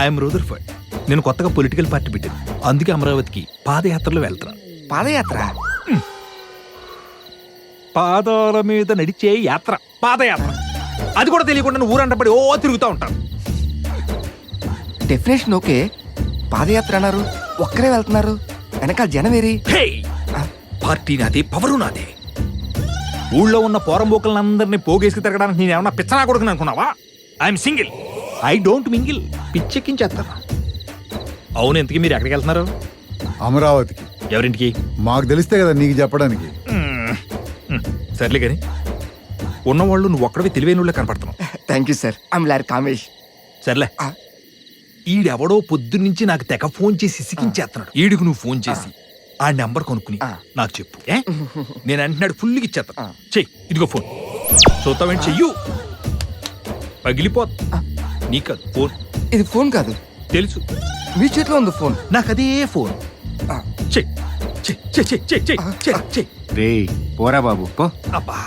I'm Rutherford. నేను కొత్తగా political party పెట్టాను, అందుకే అమరావతికి పాదయాత్రలో వెళ్తున్నాను. పాదయాత్ర? పాదాల మీద నడిచే యాత్ర, పాదయాత్ర. అది కూడా తెలియకుండా ఊరంటపడి ఓ తిరుగుతూ ఉంటాను. డెఫినేషన్ ఓకే, పాదయాత్ర అన్నారు, ఒక్కరే వెళ్తున్నారు, వెనకాల జనవేరి. పార్టీ నాది, పవరు నాది. ఊళ్ళో ఉన్న పోరంబోకలందరినీ పోగేసుకు తిరగడానికి నేను ఏమన్నా పిచ్చనా కొడుకుని అనుకున్నావా? I'm single, I don't mingle. పిచ్చెక్కించేస్తాను. అవును, ఇంతకీ మీరు ఎక్కడికి వెళ్తున్నారు? అమరావతికి. ఎవరింటికి? మాకు తెలిస్తే కదా నీకు చెప్పడానికి. సర్లే కానీ ఉన్నవాళ్ళు నువ్వు ఒక్కడవి తెలివైన వాళ్ళే కనపడుతున్నావు. Thank you sir. I'm lawyer Kamesh. సర్లే, ఈడెవడో పొద్దున్నుంచి నాకు తెగ ఫోన్ చేసి ఇసికించేస్తున్నాడు. ఈడికి నువ్వు ఫోన్ చేసి ఆ నెంబర్ కొనుక్కుని నాకు చెప్పు. నేను అంటున్నాడు ఫుల్గా ఇచ్చేస్తా. చెయ్యి, ఇదిగో ఫోన్. చూస్తావేంటి? చెయ్యు, పగిలిపోత. నీకు ఫోన్ ఇది ఫోన్ కాదు, తెలుసు. మీ చేతిలో ఉంది ఫోన్. నాకు అదే ఫోన్. చెయ్యి రే పోరా బాబు పో. అబ్బా,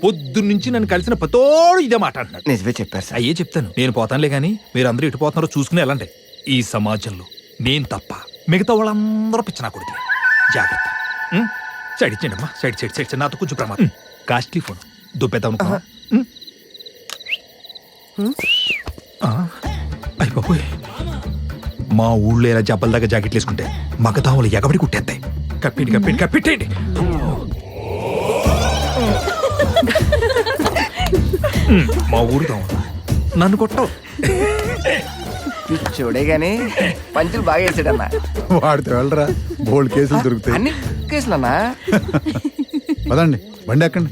పొద్దున్నుంచి నన్ను కలిసిన పతోడు ఇదే మాట అంటున్నాడు. నిజమే చెప్పారు సార్. అయ్యే చెప్తాను, నేను పోతానులే కానీ మీరు అందరూ ఇటు పోతున్నారో చూసుకుని వెళ్ళండి. ఈ సమాజంలో నేను తప్ప మిగతా వాళ్ళందరూ పిచ్చనా కొడుకు. జాగ్రత్త. సైడ్ ఇచ్చేయండి అమ్మా, సైడ్ సైడ్ సైడ్. నాతో కొంచెం ప్రమాదం. కాస్ట్లీ ఫోన్ దుబ్బేద్దాం అనుకున్నా. అయ్య బాబోయ్, మా ఊళ్ళో ఇలా జబ్బల దగ్గర జాకెట్లు వేసుకుంటే మగతాములు ఎగబడి కుట్టేస్తాయి. కప్పిండి కప్పిండి కప్పిట్టేయండి. మా ఊరు దోమలు నన్ను కొట్టవు. చూడే గానీ పంచులు బాగా వేసాడన్నా. వాడితో వెళ్ళరా, బోల్డ్ కేసులు దొరుకుతాయి. అన్ని కేసులన్నా. పదండి, బండి ఎక్కండి.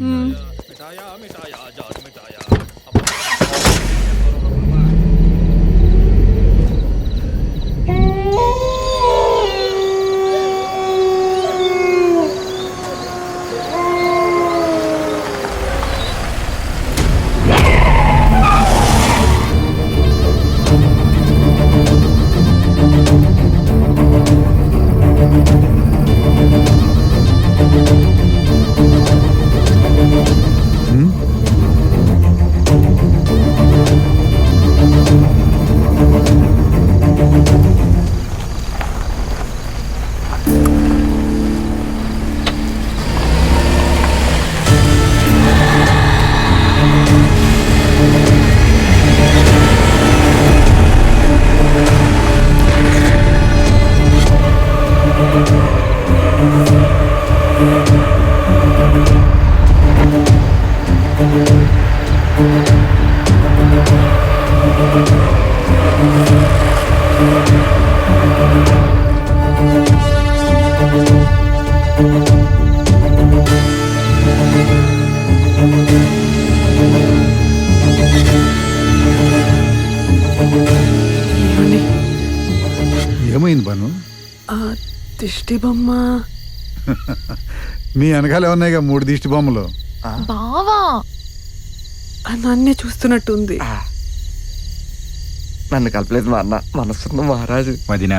ఏమైంది బాను? దిష్టి బొమ్మ. మీ వెనకాల ఉన్నాయిగా 3 దిష్టి బొమ్మలు. బావా నన్నే చూస్తున్నట్టుంది. నన్ను కలపలేదు మా అన్న, మనసున్న మహారాజు. వదినా,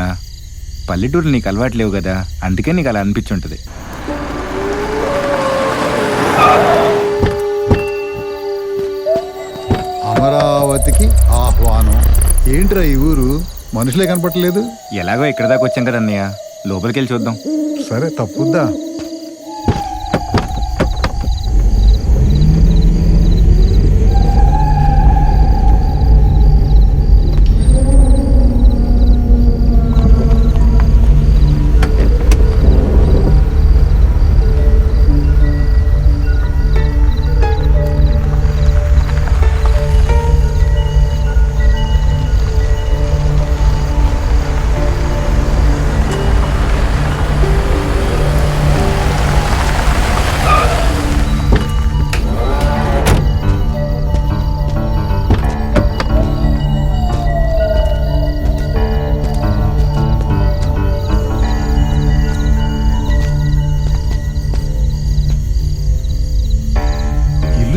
పల్లెటూరు నీకు అలవాట్లేవు కదా, అందుకే నీకు అలా అనిపించుంటది. అమరావతికి ఆహ్వానం. ఏంట్రా ఈ ఊరు, మనుషులే కనపడలేదు. ఎలాగో ఇక్కడ దాకా వచ్చాం కదా అన్నయ్య, లోపలికి వెళ్ళి చూద్దాం. సరే, తప్పుద్దా.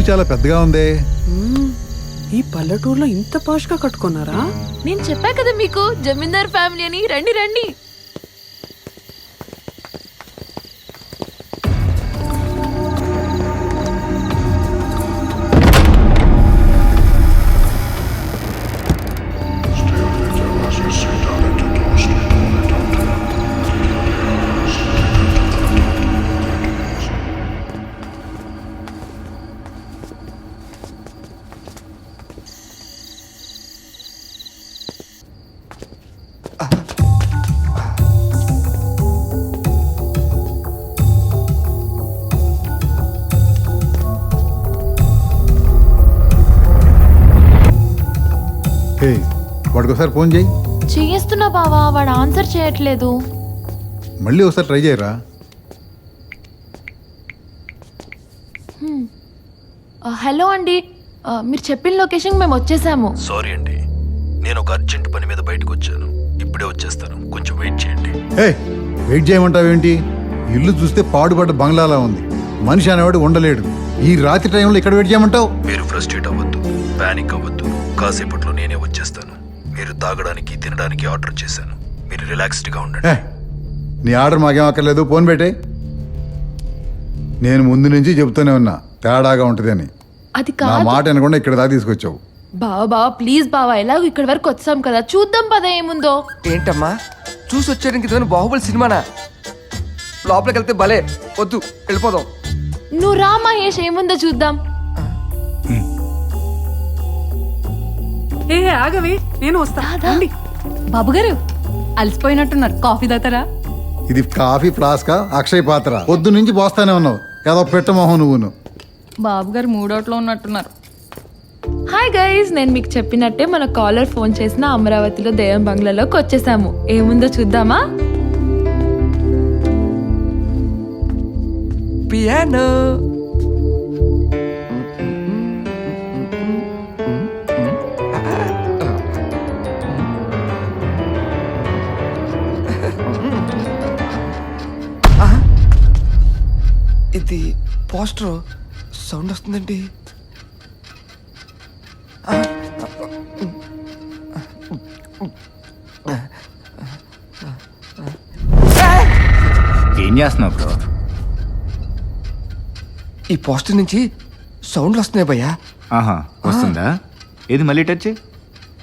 చాలా పెద్దగా ఉంది. ఈ పల్లెటూరులో ఇంత పాష్గా కట్టుకున్నారా? నేను చెప్పా కదా మీకు, జమీందార్ ఫ్యామిలీ అని. రండి రండి. వాడికి ఒకసారి ఫోన్ చేయి. చేస్తున్నా బావా, వాడు ఆన్సర్ చేయట్లేదు. మళ్ళీ ఒకసారి ట్రై చేయరా. హలో అండి, మీరు చెప్పిన లొకేషన్ మేము వచ్చేసాము. సారీ అండి, నేను ఒక అర్జెంట్ పని మీద బయటకు వచ్చాను. ఇప్పుడే వచ్చేస్తాను, కొంచెం వెయిట్ చేయండి. వెయిట్ చేయమంటావేంటి? ఇల్లు చూస్తే పాడుపడ్డ బంగ్లాలా ఉంది. మనిషి అనేవాడు ఉండలేడు. ఈ రాత్రి టైంలో ఇక్కడ వెయిట్ చేయమంటావు? మీరు ఫ్రస్ట్రేట్ అవ్వద్దు, పానిక్ అవ్వద్దు. కాసేపట్లో నేనే వచ్చేస్తాను. మీరు తాగడానికి తినడానికి ఆర్డర్ చేశాను. మీరు రిలాక్స్డ్గా ఉండండి. నీ ఆర్డర్ మాకేం అక్కర్లేదు, ఫోన్ పెట్టే. నేను ముందు నుంచి చెబుతూనే ఉన్నా తేడాగా ఉంటుంది అని. అది నా కాదు మాట అనకుండా ఇక్కడ దాకా తీసుకొచ్చావు. బావా ప్లీజ్ బావా, ఎలాగో ఇక్కడ వరకు వచ్చాం కదా, చూద్దాం పద ఏముందో. ఏంటమ్మా చూసి వచ్చేయడానికి ఇదేమైనా బాహుబలి సినిమానా? లోపలికి వెళ్తే భలే, వద్దు వెళ్ళిపోదాం. నువ్వు రా మహేష్, ఏముందో చూద్దాం. ఏ ఆగవే, నేను వస్తా. రండి. బాబు గారు అలసిపోయినట్టున్నారు, కాఫీ తాతారా? ఇది కాఫీ ఫ్లాస్కా, అక్షయ్ పాత్ర? పొద్దు నుంచి పోస్తానే ఉన్నావు. ఏదో పెట్టమోహం నువ్వును. బాబు గారు మూడోట్లో ఉన్నట్టున్నారు. హాయ్ గైస్, నేను మీకు చెప్పినట్టే మన కాలర్ ఫోన్ చేసిన అమరావతిలో దేవం బంగ్లాలోకి వచ్చేసాము. ఏముందో చూద్దామా? పియానో. ఇది పోస్టర్ సౌండ్ వస్తుందండి. ఏం చేస్తున్నావు బ్రో? ఈ పోస్టర్ నుంచి సౌండ్లు వస్తున్నాయి భయ్యా. ఆహా, వస్తుందా? ఏది మళ్ళీ టచ్ చేయి.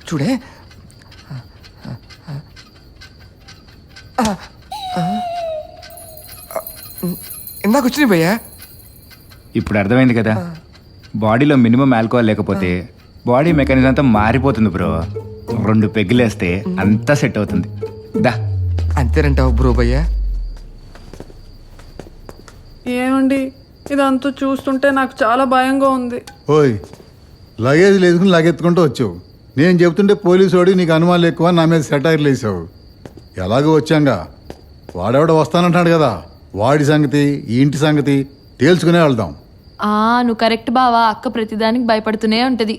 చూడే. ఇందాక వచ్చినాయి భయ్యా. ఇప్పుడు అర్థమైంది కదా, బాడీలో మినిమం ఆల్కహాల్ లేకపోతే బాడీ మెకానిజం అంతా మారిపోతుంది బ్రో. 2 పెగ్గులేస్తే అంతా సెట్ అవుతుంది. దా. అంతేనంటావు బ్రో భయ్యా? ఏమండి, ఇదంతా చూస్తుంటే నాకు చాలా భయంగా ఉంది. ఓయ్, లగేజ్ లేదుకుని లగెత్తుకుంటూ వచ్చావు. నేను చెబుతుంటే పోలీసు వాడి నీకు అనుమానాలు ఎక్కువ, నా మీద సెటైర్లు వేసావు. ఎలాగో వచ్చాంగా, వాడెవడ వస్తానంటున్నాడు కదా, వాడి సంగతి ఈ ఇంటి సంగతి తేల్చుకునే వెళ్దాం. నువ్వు కరెక్ట్ బావా, అక్క ప్రతిదానికి భయపడుతూనే ఉంటది.